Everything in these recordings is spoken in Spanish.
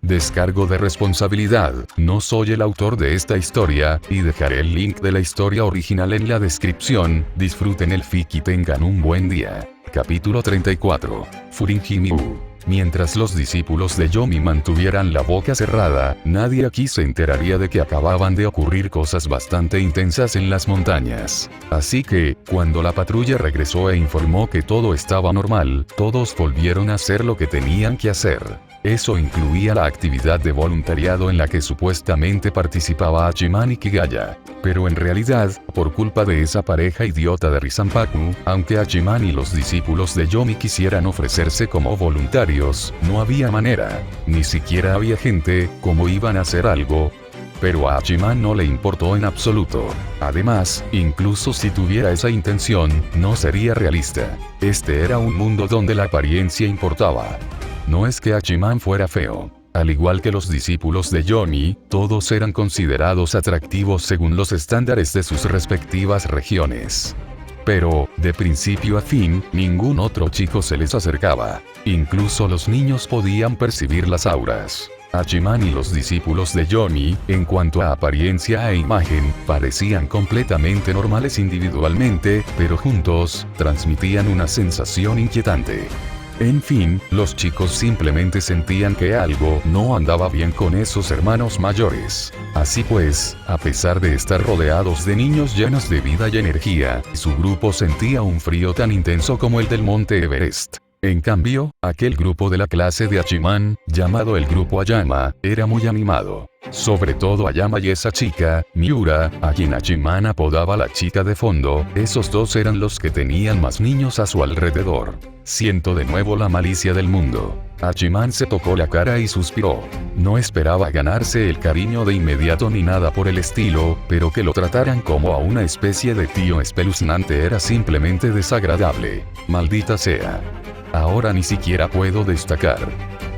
Descargo de responsabilidad, no soy el autor de esta historia, y dejaré el link de la historia original en la descripción. Disfruten el fic y tengan un buen día. Capítulo 34. Furinji-miu. Mientras los discípulos de Yomi mantuvieran la boca cerrada, nadie aquí se enteraría de que acababan de ocurrir cosas bastante intensas en las montañas. Así que, cuando la patrulla regresó e informó que todo estaba normal, todos volvieron a hacer lo que tenían que hacer. Eso incluía la actividad de voluntariado en la que supuestamente participaba Hachiman y Kigaya. Pero en realidad, por culpa de esa pareja idiota de Risanpaku, aunque Hachiman y los discípulos de Yomi quisieran ofrecerse como voluntarios, no había manera. Ni siquiera había gente, ¿cómo iban a hacer algo? Pero a Hachiman no le importó en absoluto. Además, incluso si tuviera esa intención, no sería realista. Este era un mundo donde la apariencia importaba. No es que Hachiman fuera feo. Al igual que los discípulos de Yomi, todos eran considerados atractivos según los estándares de sus respectivas regiones. Pero, de principio a fin, ningún otro chico se les acercaba. Incluso los niños podían percibir las auras. Hachiman y los discípulos de Yomi, en cuanto a apariencia e imagen, parecían completamente normales individualmente, pero juntos, transmitían una sensación inquietante. En fin, los chicos simplemente sentían que algo no andaba bien con esos hermanos mayores. Así pues, a pesar de estar rodeados de niños llenos de vida y energía, su grupo sentía un frío tan intenso como el del monte Everest. En cambio, aquel grupo de la clase de Hachiman, llamado el grupo Ayama, era muy animado. Sobre todo Ayama y esa chica, Miura, a quien Hachiman apodaba la chica de fondo, esos dos eran los que tenían más niños a su alrededor. Siento de nuevo la malicia del mundo. Hachiman se tocó la cara y suspiró. No esperaba ganarse el cariño de inmediato ni nada por el estilo, pero que lo trataran como a una especie de tío espeluznante era simplemente desagradable. Maldita sea. Ahora ni siquiera puedo destacar.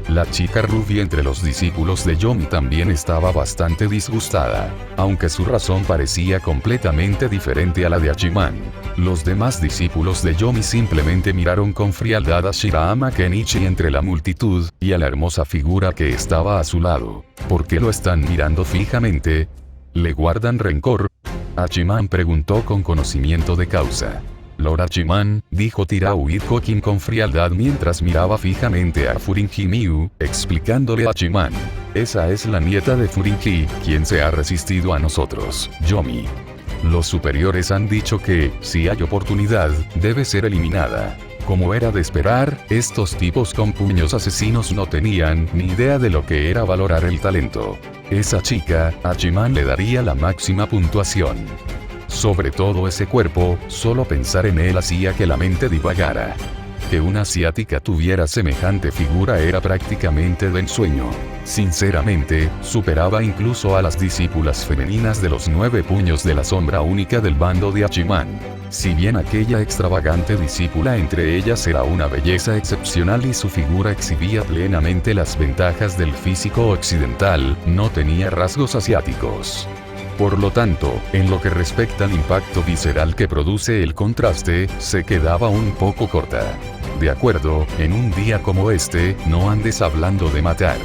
La chica rubia entre los discípulos de Yomi también estaba bastante disgustada, aunque su razón parecía completamente diferente a la de Hachiman. Los demás discípulos de Yomi simplemente miraron con frialdad a Shirahama Kenichi entre la multitud, y a la hermosa figura que estaba a su lado. ¿Por qué lo están mirando fijamente? ¿Le guardan rencor? Hachiman preguntó con conocimiento de causa. Lord Hachiman, dijo Tirau Itokin con frialdad mientras miraba fijamente a Furinji-miu, explicándole a Hachiman. Esa es la nieta de Furinji, quien se ha resistido a nosotros, Yomi. Los superiores han dicho que, si hay oportunidad, debe ser eliminada. Como era de esperar, estos tipos con puños asesinos no tenían ni idea de lo que era valorar el talento. Esa chica, Hachiman le daría la máxima puntuación. Sobre todo ese cuerpo, solo pensar en él hacía que la mente divagara. Que una asiática tuviera semejante figura era prácticamente de ensueño. Sinceramente, superaba incluso a las discípulas femeninas de los 9 puños de la sombra única del bando de Hachiman. Si bien aquella extravagante discípula entre ellas era una belleza excepcional y su figura exhibía plenamente las ventajas del físico occidental, no tenía rasgos asiáticos. Por lo tanto, en lo que respecta al impacto visceral que produce el contraste, se quedaba un poco corta. De acuerdo, en un día como este, no andes hablando de matar.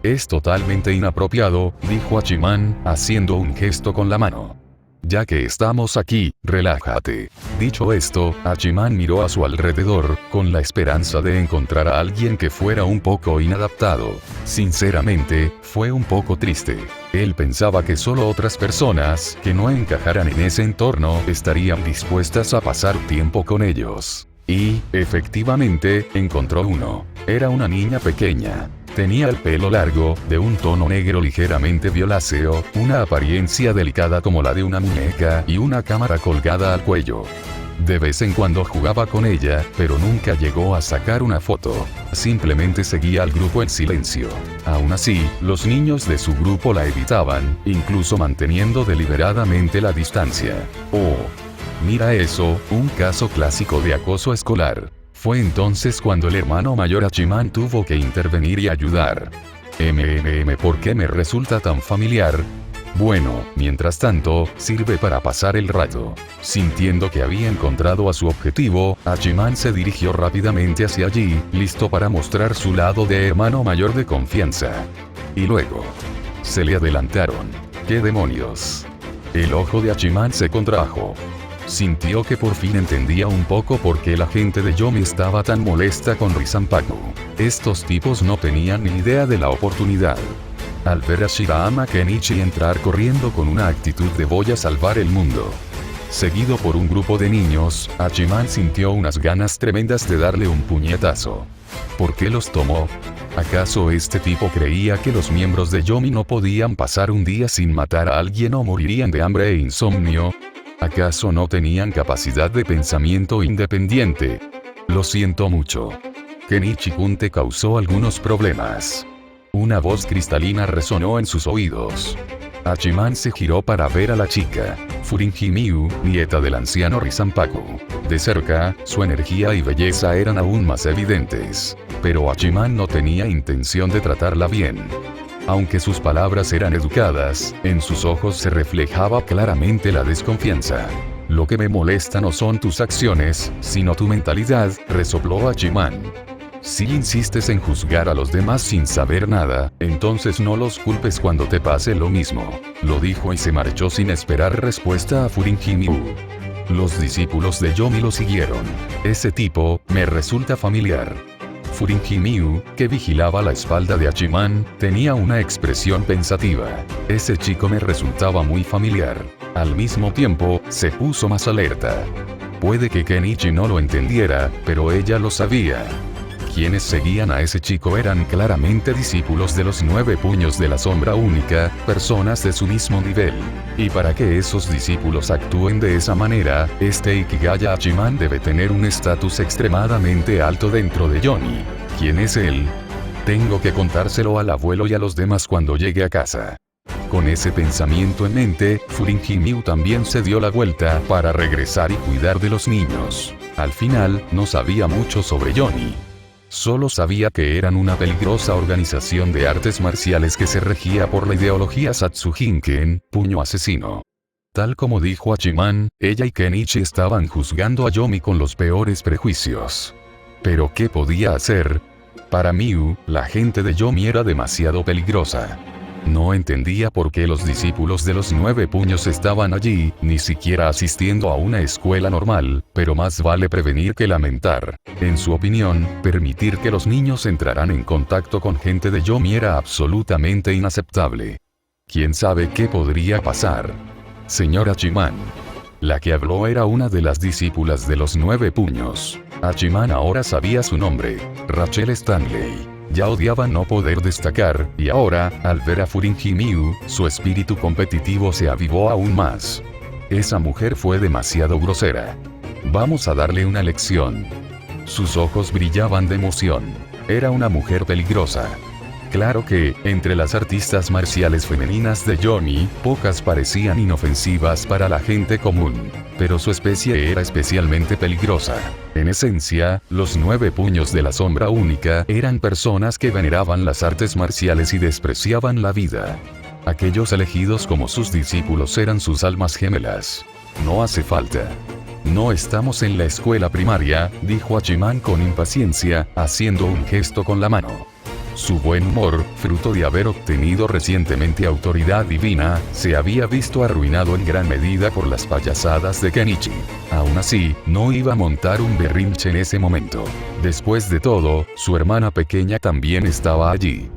Es totalmente inapropiado, dijo Hachiman, haciendo un gesto con la mano. Ya que estamos aquí, relájate. Dicho esto, Hachiman miró a su alrededor, con la esperanza de encontrar a alguien que fuera un poco inadaptado. Sinceramente, fue un poco triste. Él pensaba que solo otras personas, que no encajaran en ese entorno, estarían dispuestas a pasar tiempo con ellos. Y, efectivamente, encontró uno. Era una niña pequeña. Tenía el pelo largo, de un tono negro ligeramente violáceo, una apariencia delicada como la de una muñeca y una cámara colgada al cuello. De vez en cuando jugaba con ella, pero nunca llegó a sacar una foto. Simplemente seguía al grupo en silencio. Aún así, los niños de su grupo la evitaban, incluso manteniendo deliberadamente la distancia. Oh, mira eso, un caso clásico de acoso escolar. Fue entonces cuando el hermano mayor Hachiman tuvo que intervenir y ayudar. ¿Por qué me resulta tan familiar? Bueno, mientras tanto, sirve para pasar el rato. Sintiendo que había encontrado a su objetivo, Hachiman se dirigió rápidamente hacia allí, listo para mostrar su lado de hermano mayor de confianza. Y luego, se le adelantaron. ¡Qué demonios! El ojo de Hachiman se contrajo. Sintió que por fin entendía un poco por qué la gente de Yomi estaba tan molesta con Risanpaku. Estos tipos no tenían ni idea de la oportunidad. Al ver a Shirahama Kenichi entrar corriendo con una actitud de voy a salvar el mundo, seguido por un grupo de niños, Hachiman sintió unas ganas tremendas de darle un puñetazo. ¿Por qué los tomó? ¿Acaso este tipo creía que los miembros de Yomi no podían pasar un día sin matar a alguien o morirían de hambre e insomnio? ¿Acaso no tenían capacidad de pensamiento independiente? Lo siento mucho. Kenichi-kun te causó algunos problemas. Una voz cristalina resonó en sus oídos. Hachiman se giró para ver a la chica, Furinji Miu, nieta del anciano Risanpaku. De cerca, su energía y belleza eran aún más evidentes. Pero Hachiman no tenía intención de tratarla bien. Aunque sus palabras eran educadas, en sus ojos se reflejaba claramente la desconfianza. Lo que me molesta no son tus acciones, sino tu mentalidad, resopló Hachiman. Si insistes en juzgar a los demás sin saber nada, entonces no los culpes cuando te pase lo mismo. Lo dijo y se marchó sin esperar respuesta a Furinji Miu. Los discípulos de Yomi lo siguieron. Ese tipo, me resulta familiar. Furinji Miu, que vigilaba la espalda de Hachiman, tenía una expresión pensativa. Ese chico me resultaba muy familiar. Al mismo tiempo, se puso más alerta. Puede que Kenichi no lo entendiera, pero ella lo sabía. Quienes seguían a ese chico eran claramente discípulos de los 9 puños de la sombra única, personas de su mismo nivel. Y para que esos discípulos actúen de esa manera, este Ikigaya Hachiman debe tener un estatus extremadamente alto dentro de Yomi. ¿Quién es él? Tengo que contárselo al abuelo y a los demás cuando llegue a casa. Con ese pensamiento en mente, Furinji Miu también se dio la vuelta para regresar y cuidar de los niños. Al final, no sabía mucho sobre Yomi. Solo sabía que eran una peligrosa organización de artes marciales que se regía por la ideología Satsujinken, puño asesino. Tal como dijo Hachiman, ella y Kenichi estaban juzgando a Yomi con los peores prejuicios. ¿Pero qué podía hacer? Para Miu, la gente de Yomi era demasiado peligrosa. No entendía por qué los discípulos de los 9 puños estaban allí, ni siquiera asistiendo a una escuela normal, pero más vale prevenir que lamentar. En su opinión, permitir que los niños entraran en contacto con gente de Yomi era absolutamente inaceptable. ¿Quién sabe qué podría pasar? Señora Hachiman. La que habló era una de las discípulas de los 9 puños. Hachiman ahora sabía su nombre, Rachel Stanley. Ya odiaba no poder destacar, y ahora, al ver a Furinji Miu, su espíritu competitivo se avivó aún más. Esa mujer fue demasiado grosera. Vamos a darle una lección. Sus ojos brillaban de emoción. Era una mujer peligrosa. Claro que, entre las artistas marciales femeninas de Yomi, pocas parecían inofensivas para la gente común. Pero su especie era especialmente peligrosa. En esencia, los 9 puños de la sombra única eran personas que veneraban las artes marciales y despreciaban la vida. Aquellos elegidos como sus discípulos eran sus almas gemelas. No hace falta. No estamos en la escuela primaria, dijo Hachiman con impaciencia, haciendo un gesto con la mano. Su buen humor, fruto de haber obtenido recientemente autoridad divina, se había visto arruinado en gran medida por las payasadas de Kenichi. Aún así, no iba a montar un berrinche en ese momento. Después de todo, su hermana pequeña también estaba allí.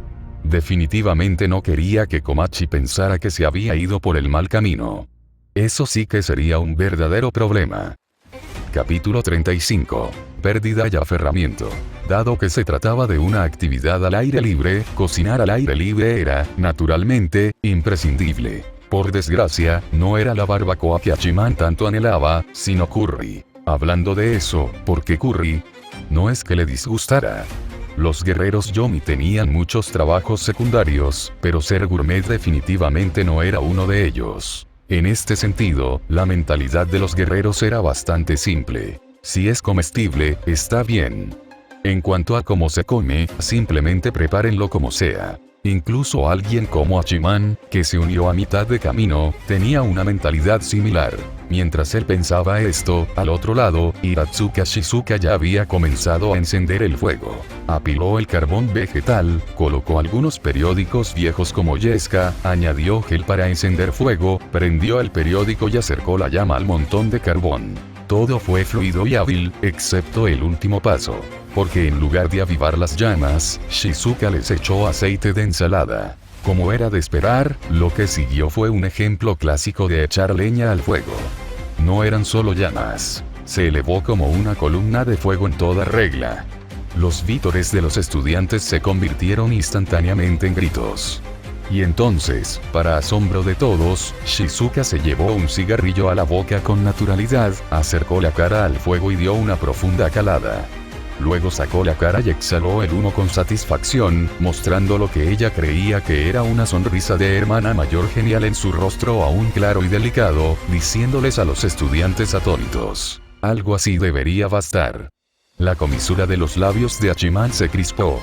Definitivamente no quería que Komachi pensara que se había ido por el mal camino. Eso sí que sería un verdadero problema. Capítulo 35. Pérdida y aferramiento. Dado que se trataba de una actividad al aire libre, cocinar al aire libre era, naturalmente, imprescindible. Por desgracia, no era la barbacoa que Hachiman tanto anhelaba, sino curry. Hablando de eso, ¿por qué curry? No es que le disgustara. Los guerreros Yomi tenían muchos trabajos secundarios, pero ser gourmet definitivamente no era uno de ellos. En este sentido, la mentalidad de los guerreros era bastante simple. Si es comestible, está bien. En cuanto a cómo se come, simplemente prepárenlo como sea. Incluso alguien como Hachiman, que se unió a mitad de camino, tenía una mentalidad similar. Mientras él pensaba esto, al otro lado, Hiratsuka Shizuka ya había comenzado a encender el fuego. Apiló el carbón vegetal, colocó algunos periódicos viejos como yesca, añadió gel para encender fuego, prendió el periódico y acercó la llama al montón de carbón. Todo fue fluido y hábil, excepto el último paso. Porque en lugar de avivar las llamas, Shizuka les echó aceite de ensalada. Como era de esperar, lo que siguió fue un ejemplo clásico de echar leña al fuego. No eran solo llamas. Se elevó como una columna de fuego en toda regla. Los vítores de los estudiantes se convirtieron instantáneamente en gritos. Y entonces, para asombro de todos, Shizuka se llevó un cigarrillo a la boca con naturalidad, acercó la cara al fuego y dio una profunda calada. Luego sacó la cara y exhaló el humo con satisfacción, mostrando lo que ella creía que era una sonrisa de hermana mayor genial en su rostro aún claro y delicado, diciéndoles a los estudiantes atónitos: algo así debería bastar. La comisura de los labios de Hachiman se crispó.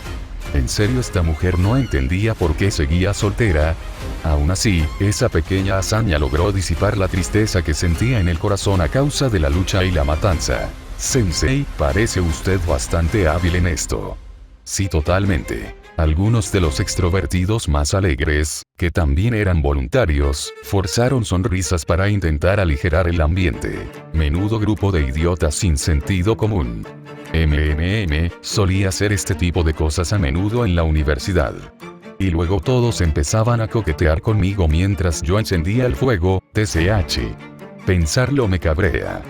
¿En serio esta mujer no entendía por qué seguía soltera? Aún así, esa pequeña hazaña logró disipar la tristeza que sentía en el corazón a causa de la lucha y la matanza. Sensei, parece usted bastante hábil en esto. Sí, totalmente. Algunos de los extrovertidos más alegres, que también eran voluntarios, forzaron sonrisas para intentar aligerar el ambiente. Menudo grupo de idiotas sin sentido común. Solía hacer este tipo de cosas a menudo en la universidad. Y luego todos empezaban a coquetear conmigo mientras yo encendía el fuego, TCH. Pensarlo me cabrea.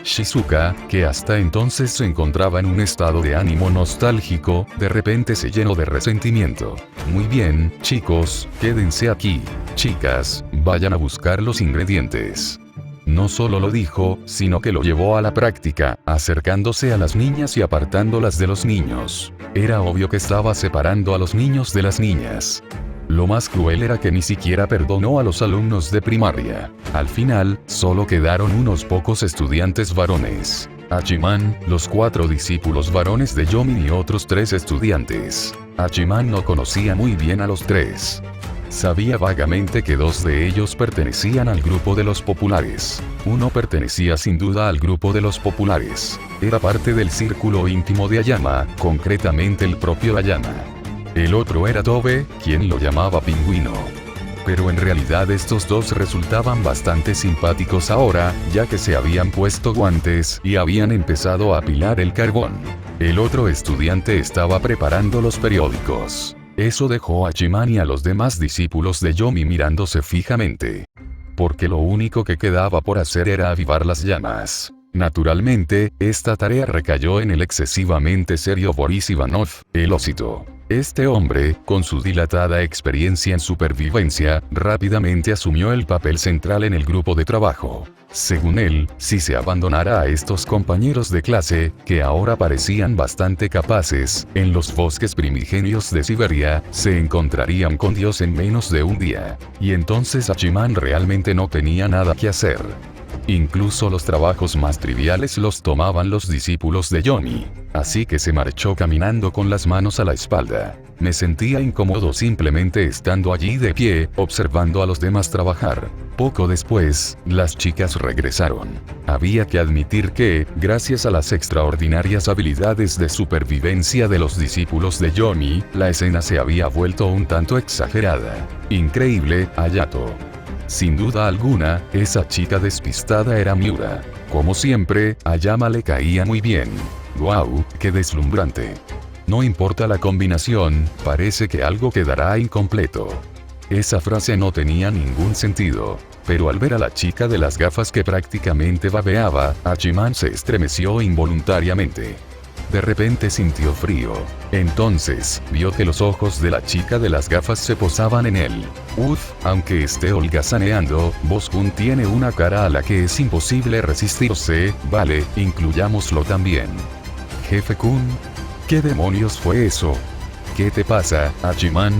Shizuka, que hasta entonces se encontraba en un estado de ánimo nostálgico, de repente se llenó de resentimiento. Muy bien, chicos, quédense aquí. Chicas, vayan a buscar los ingredientes. No solo lo dijo, sino que lo llevó a la práctica, acercándose a las niñas y apartándolas de los niños. Era obvio que estaba separando a los niños de las niñas. Lo más cruel era que ni siquiera perdonó a los alumnos de primaria. Al final, solo quedaron unos pocos estudiantes varones. Hachiman, los 4 discípulos varones de Yomi y otros 3 estudiantes. Hachiman no conocía muy bien a los 3. Sabía vagamente que 2 de ellos pertenecían al grupo de los populares. Uno pertenecía sin duda al grupo de los populares. Era parte del círculo íntimo de Ayama, concretamente el propio Ayama. El otro era Tobe, quien lo llamaba Pingüino. Pero en realidad estos 2 resultaban bastante simpáticos ahora, ya que se habían puesto guantes y habían empezado a apilar el carbón. El otro estudiante estaba preparando los periódicos. Eso dejó a Hachiman y a los demás discípulos de Yomi mirándose fijamente. Porque lo único que quedaba por hacer era avivar las llamas. Naturalmente, esta tarea recayó en el excesivamente serio Boris Ivanov, el ósito. Este hombre, con su dilatada experiencia en supervivencia, rápidamente asumió el papel central en el grupo de trabajo. Según él, si se abandonara a estos compañeros de clase, que ahora parecían bastante capaces, en los bosques primigenios de Siberia, se encontrarían con Dios en menos de un día. Y entonces Hachiman realmente no tenía nada que hacer. Incluso los trabajos más triviales los tomaban los discípulos de Yomi. Así que se marchó caminando con las manos a la espalda. Me sentía incómodo simplemente estando allí de pie, observando a los demás trabajar. Poco después, las chicas regresaron. Había que admitir que, gracias a las extraordinarias habilidades de supervivencia de los discípulos de Yomi, la escena se había vuelto un tanto exagerada. Increíble, Hayato. Sin duda alguna, esa chica despistada era Miura. Como siempre, a Ayama le caía muy bien. ¡Guau, qué deslumbrante! No importa la combinación, parece que algo quedará incompleto. Esa frase no tenía ningún sentido. Pero al ver a la chica de las gafas que prácticamente babeaba, Hachiman se estremeció involuntariamente. De repente sintió frío. Entonces, vio que los ojos de la chica de las gafas se posaban en él. Aunque esté holgazaneando, Boskun tiene una cara a la que es imposible resistirse, vale, incluyámoslo también. Jefe Kun. ¿Qué demonios fue eso? ¿Qué te pasa, Hachiman?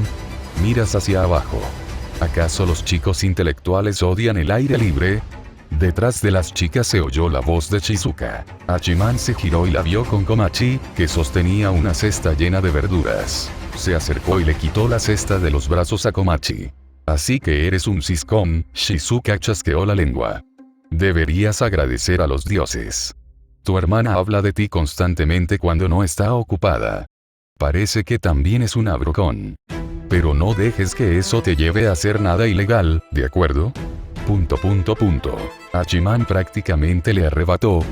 Miras hacia abajo. ¿Acaso los chicos intelectuales odian el aire libre? Detrás de las chicas se oyó la voz de Shizuka. Hachiman se giró y la vio con Komachi, que sostenía una cesta llena de verduras. se acercó y le quitó la cesta de los brazos a Komachi. Así que eres un ciscón, Shizuka chasqueó la lengua. Deberías agradecer a los dioses. Tu hermana habla de ti constantemente cuando no está ocupada. Parece que también es una brocón. Pero no dejes que eso te lleve a hacer nada ilegal, ¿de acuerdo? Hachiman prácticamente le arrebató,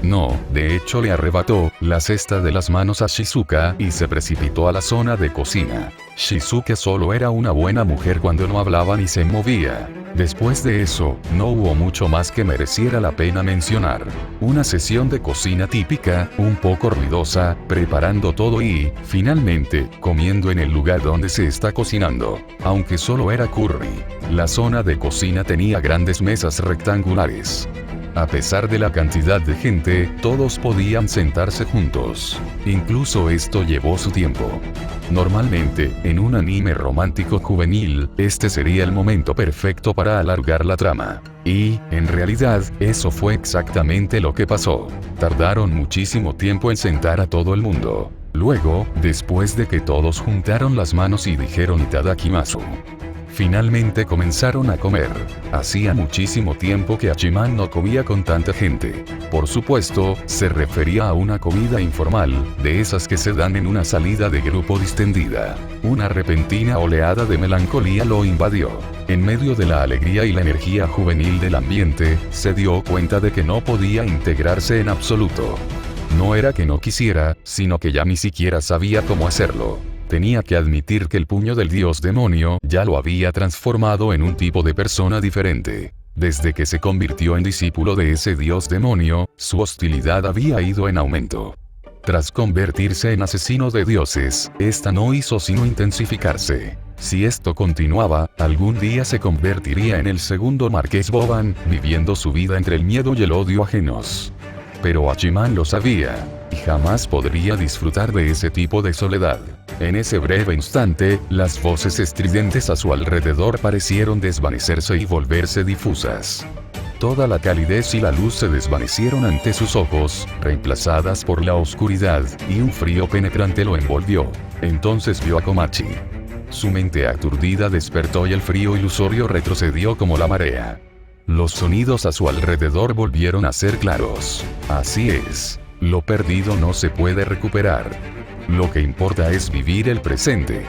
de hecho le arrebató, la cesta de las manos a Shizuka y se precipitó a la zona de cocina. Shizuka solo era una buena mujer cuando no hablaba ni se movía. Después de eso, no hubo mucho más que mereciera la pena mencionar. Una sesión de cocina típica, un poco ruidosa, preparando todo y, finalmente, comiendo en el lugar donde se está cocinando. Aunque solo era curry, la zona de cocina tenía grandes mesas rectangulares. A pesar de la cantidad de gente, todos podían sentarse juntos. Incluso esto llevó su tiempo. Normalmente, en un anime romántico juvenil, este sería el momento perfecto para alargar la trama. Y, en realidad, eso fue exactamente lo que pasó. Tardaron muchísimo tiempo en sentar a todo el mundo. Luego, después de que todos juntaron las manos y dijeron Itadakimasu, finalmente comenzaron a comer. Hacía muchísimo tiempo que Hachiman no comía con tanta gente. Por supuesto, se refería a una comida informal, de esas que se dan en una salida de grupo distendida. Una repentina oleada de melancolía lo invadió. En medio de la alegría y la energía juvenil del ambiente, se dio cuenta de que no podía integrarse en absoluto. No era que no quisiera, sino que ya ni siquiera sabía cómo hacerlo. Tenía que admitir que el puño del dios demonio ya lo había transformado en un tipo de persona diferente. Desde que se convirtió en discípulo de ese dios demonio, su hostilidad había ido en aumento. Tras convertirse en asesino de dioses, esta no hizo sino intensificarse. Si esto continuaba, algún día se convertiría en el segundo Marqués Boban, viviendo su vida entre el miedo y el odio ajenos. Pero Hachiman lo sabía, y jamás podría disfrutar de ese tipo de soledad. En ese breve instante, las voces estridentes a su alrededor parecieron desvanecerse y volverse difusas. Toda la calidez y la luz se desvanecieron ante sus ojos, reemplazadas por la oscuridad, y un frío penetrante lo envolvió. Entonces vio a Komachi. Su mente aturdida despertó y el frío ilusorio retrocedió como la marea. Los sonidos a su alrededor volvieron a ser claros. Así es, lo perdido no se puede recuperar. Lo que importa es vivir el presente.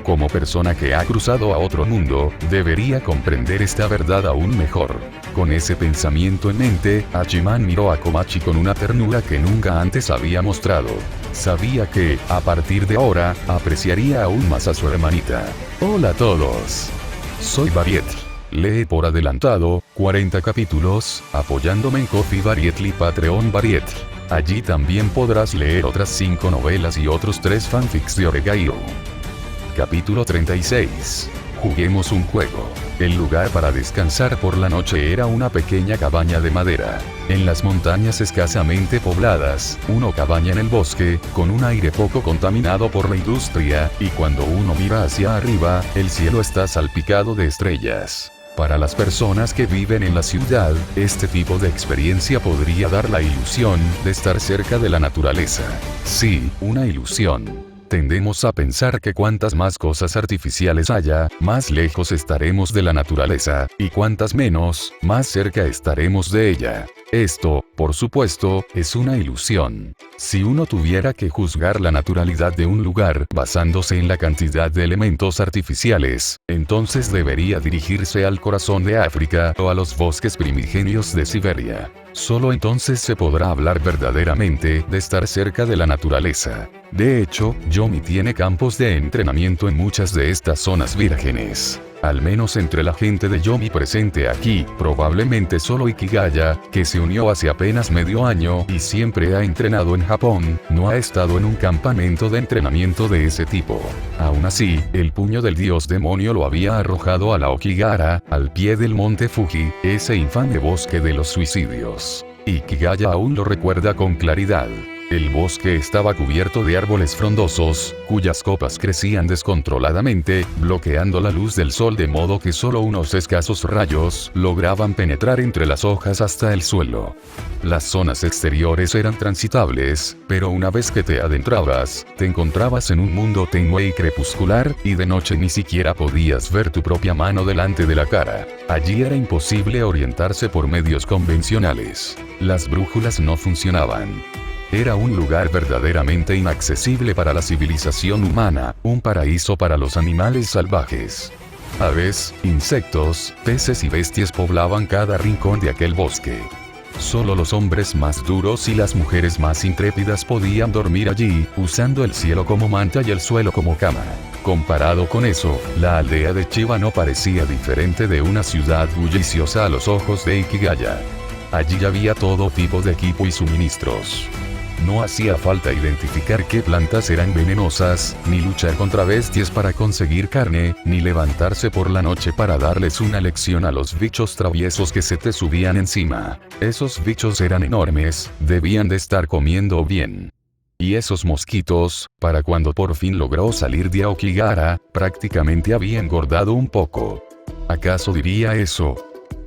Como persona que ha cruzado a otro mundo, debería comprender esta verdad aún mejor. Con ese pensamiento en mente, Hachiman miró a Komachi con una ternura que nunca antes había mostrado. Sabía que, a partir de ahora, apreciaría aún más a su hermanita. Hola a todos. Soy Varietl. Lee por adelantado, 40 capítulos, apoyándome en Ko-fi Varietl y Patreon Varietl. Allí también podrás leer otras 5 novelas y otros 3 fanfics de Oregairo. Capítulo 36. Juguemos un juego. El lugar para descansar por la noche era una pequeña cabaña de madera. En las montañas escasamente pobladas, una cabaña en el bosque, con un aire poco contaminado por la industria, y cuando uno mira hacia arriba, el cielo está salpicado de estrellas. Para las personas que viven en la ciudad, este tipo de experiencia podría dar la ilusión de estar cerca de la naturaleza. Sí, una ilusión. Tendemos a pensar que cuantas más cosas artificiales haya, más lejos estaremos de la naturaleza, y cuantas menos, más cerca estaremos de ella. Esto, por supuesto, es una ilusión. Si uno tuviera que juzgar la naturalidad de un lugar basándose en la cantidad de elementos artificiales, entonces debería dirigirse al corazón de África o a los bosques primigenios de Siberia. Solo entonces se podrá hablar verdaderamente de estar cerca de la naturaleza. De hecho, Yomi tiene campos de entrenamiento en muchas de estas zonas vírgenes. Al menos entre la gente de Yomi presente aquí, probablemente solo Ikigaya, que se unió hace apenas medio año y siempre ha entrenado en Japón, no ha estado en un campamento de entrenamiento de ese tipo. Aún así, el puño del dios demonio lo había arrojado a la Okigahara, al pie del monte Fuji, ese infame bosque de los suicidios. Ikigaya aún lo recuerda con claridad. El bosque estaba cubierto de árboles frondosos, cuyas copas crecían descontroladamente, bloqueando la luz del sol de modo que solo unos escasos rayos lograban penetrar entre las hojas hasta el suelo. Las zonas exteriores eran transitables, pero una vez que te adentrabas, te encontrabas en un mundo tenue y crepuscular, y de noche ni siquiera podías ver tu propia mano delante de la cara. Allí era imposible orientarse por medios convencionales. Las brújulas no funcionaban. Era un lugar verdaderamente inaccesible para la civilización humana, un paraíso para los animales salvajes. Aves, insectos, peces y bestias poblaban cada rincón de aquel bosque. Solo los hombres más duros y las mujeres más intrépidas podían dormir allí, usando el cielo como manta y el suelo como cama. Comparado con eso, la aldea de Chiba no parecía diferente de una ciudad bulliciosa a los ojos de Ikigaya. Allí había todo tipo de equipo y suministros. No hacía falta identificar qué plantas eran venenosas, ni luchar contra bestias para conseguir carne, ni levantarse por la noche para darles una lección a los bichos traviesos que se te subían encima. Esos bichos eran enormes, debían de estar comiendo bien. Y esos mosquitos, para cuando por fin logró salir de Aokigahara, prácticamente había engordado un poco. ¿Acaso diría eso?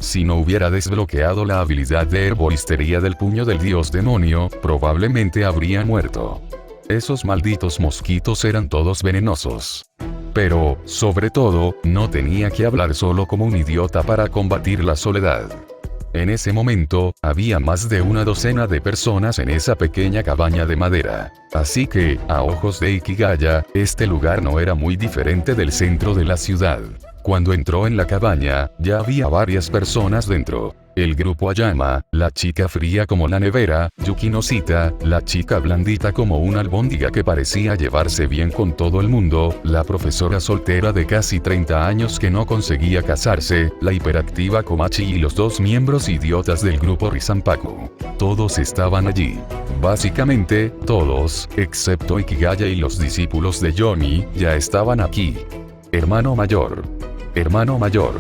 Si no hubiera desbloqueado la habilidad de herboristería del puño del dios demonio, probablemente habría muerto. Esos malditos mosquitos eran todos venenosos. Pero, sobre todo, no tenía que hablar solo como un idiota para combatir la soledad. En ese momento, había más de una docena de personas en esa pequeña cabaña de madera. Así que, a ojos de Ikigaya, este lugar no era muy diferente del centro de la ciudad. Cuando entró en la cabaña, ya había varias personas dentro. El grupo Ayama, la chica fría como la nevera, Yukinosita, la chica blandita como una albóndiga que parecía llevarse bien con todo el mundo, la profesora soltera de casi 30 años que no conseguía casarse, la hiperactiva Komachi y los dos miembros idiotas del grupo Risanpaku. Todos estaban allí. Básicamente, todos, excepto Ikigaya y los discípulos de Yomi, ya estaban aquí. Hermano mayor. Hermano mayor.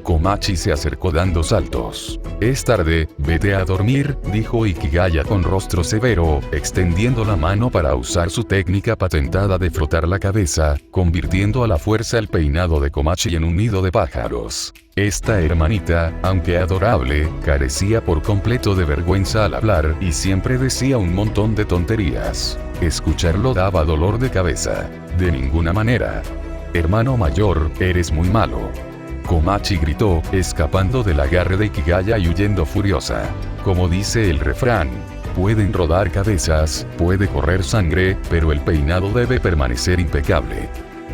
Komachi se acercó dando saltos. Es tarde, vete a dormir, dijo Ikigaya con rostro severo, extendiendo la mano para usar su técnica patentada de frotar la cabeza, convirtiendo a la fuerza el peinado de Komachi en un nido de pájaros. Esta hermanita, aunque adorable, carecía por completo de vergüenza al hablar y siempre decía un montón de tonterías. Escucharlo daba dolor de cabeza. De ninguna manera. Hermano mayor, eres muy malo. Komachi gritó, escapando del agarre de Ikigaya y huyendo furiosa. Como dice el refrán, pueden rodar cabezas, puede correr sangre, pero el peinado debe permanecer impecable.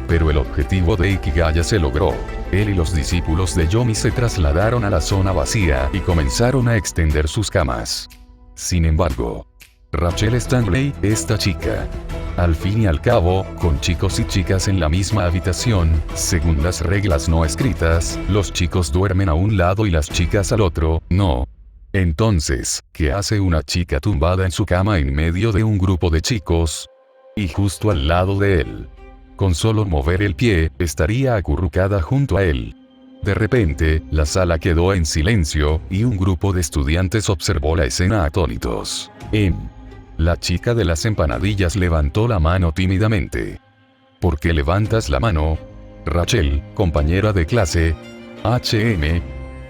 Pero el objetivo de Ikigaya se logró. Él y los discípulos de Yomi se trasladaron a la zona vacía y comenzaron a extender sus camas. Sin embargo, Rachel Stanley, esta chica. Al fin y al cabo, con chicos y chicas en la misma habitación, según las reglas no escritas, los chicos duermen a un lado y las chicas al otro, ¿no? Entonces, ¿qué hace una chica tumbada en su cama en medio de un grupo de chicos? Y justo al lado de él. Con solo mover el pie, estaría acurrucada junto a él. De repente, la sala quedó en silencio, y un grupo de estudiantes observó la escena atónitos. La chica de las empanadillas levantó la mano tímidamente. ¿Por qué levantas la mano? Rachel, compañera de clase.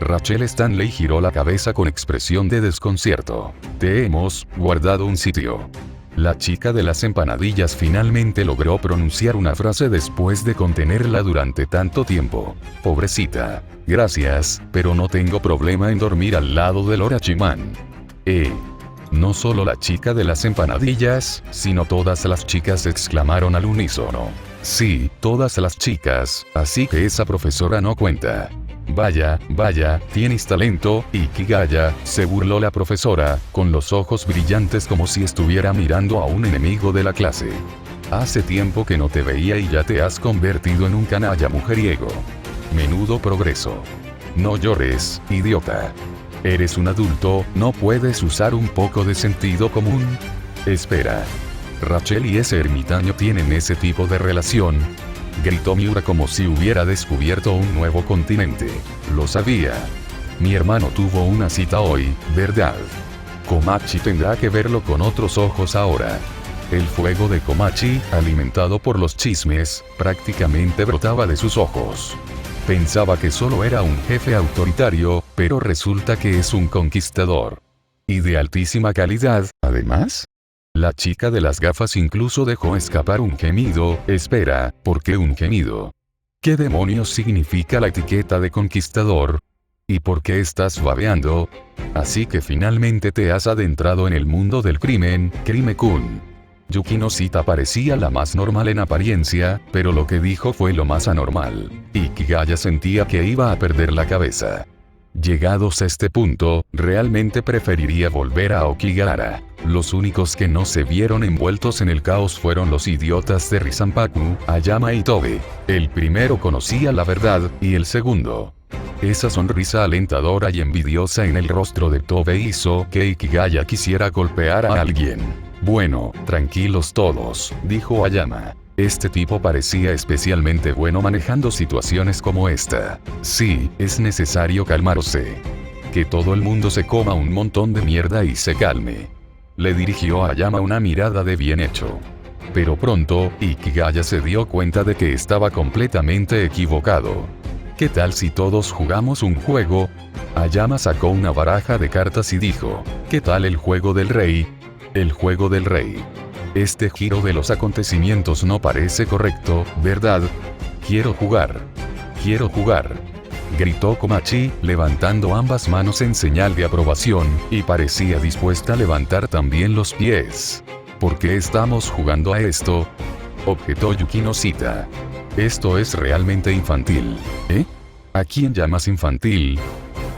Rachel Stanley giró la cabeza con expresión de desconcierto. Te hemos guardado un sitio. La chica de las empanadillas finalmente logró pronunciar una frase después de contenerla durante tanto tiempo. Pobrecita. Gracias, pero no tengo problema en dormir al lado del Orochiman. No solo la chica de las empanadillas, sino todas las chicas exclamaron al unísono. Sí, todas las chicas, así que esa profesora no cuenta. Vaya, tienes talento, Ikigaya, se burló la profesora, con los ojos brillantes como si estuviera mirando a un enemigo de la clase. Hace tiempo que no te veía y ya te has convertido en un canalla mujeriego. Menudo progreso. No llores, idiota. Eres un adulto, ¿no puedes usar un poco de sentido común? Espera. Rachel y ese ermitaño tienen ese tipo de relación. Gritó Miura como si hubiera descubierto un nuevo continente. Lo sabía. Mi hermano tuvo una cita hoy, ¿verdad? Komachi tendrá que verlo con otros ojos ahora. El fuego de Komachi, alimentado por los chismes, prácticamente brotaba de sus ojos. Pensaba que solo era un jefe autoritario, pero resulta que es un conquistador. Y de altísima calidad, además. La chica de las gafas incluso dejó escapar un gemido. Espera, ¿por qué un gemido? ¿Qué demonios significa la etiqueta de conquistador? ¿Y por qué estás babeando? Así que finalmente te has adentrado en el mundo del crimen, Crime-kun. Yuki no Sita parecía la más normal en apariencia, pero lo que dijo fue lo más anormal. Y Kigaya sentía que iba a perder la cabeza. Llegados a este punto, realmente preferiría volver a Okigahara. Los únicos que no se vieron envueltos en el caos fueron los idiotas de Risanpaku, Ayama y Tobe. El primero conocía la verdad, y el segundo. Esa sonrisa alentadora y envidiosa en el rostro de Tobe hizo que Ikigaya quisiera golpear a alguien. Bueno, tranquilos todos, dijo Ayama. Este tipo parecía especialmente bueno manejando situaciones como esta. Sí, es necesario calmarse. Que todo el mundo se coma un montón de mierda y se calme. Le dirigió a Ayama una mirada de bien hecho. Pero pronto, Ikigaya se dio cuenta de que estaba completamente equivocado. ¿Qué tal si todos jugamos un juego? Ayama sacó una baraja de cartas y dijo, ¿qué tal el juego del rey? El juego del rey. Este giro de los acontecimientos no parece correcto, ¿verdad? Quiero jugar. Quiero jugar. Gritó Komachi, levantando ambas manos en señal de aprobación, y parecía dispuesta a levantar también los pies. ¿Por qué estamos jugando a esto? Objetó Yuki no Sita. Esto es realmente infantil, ¿eh? ¿A quién llamas infantil?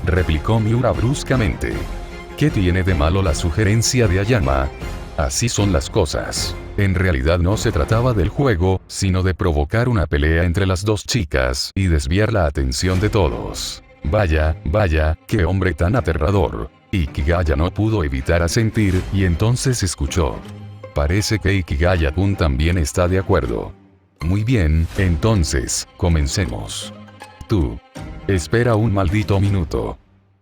Replicó Miura bruscamente. ¿Qué tiene de malo la sugerencia de Ayama? Así son las cosas. En realidad no se trataba del juego, sino de provocar una pelea entre las dos chicas y desviar la atención de todos. Vaya, qué hombre tan aterrador. Ikigaya no pudo evitar asentir, y entonces escuchó. Parece que Ikigaya-kun también está de acuerdo. Muy bien, entonces, comencemos. Tú. Espera un maldito minuto.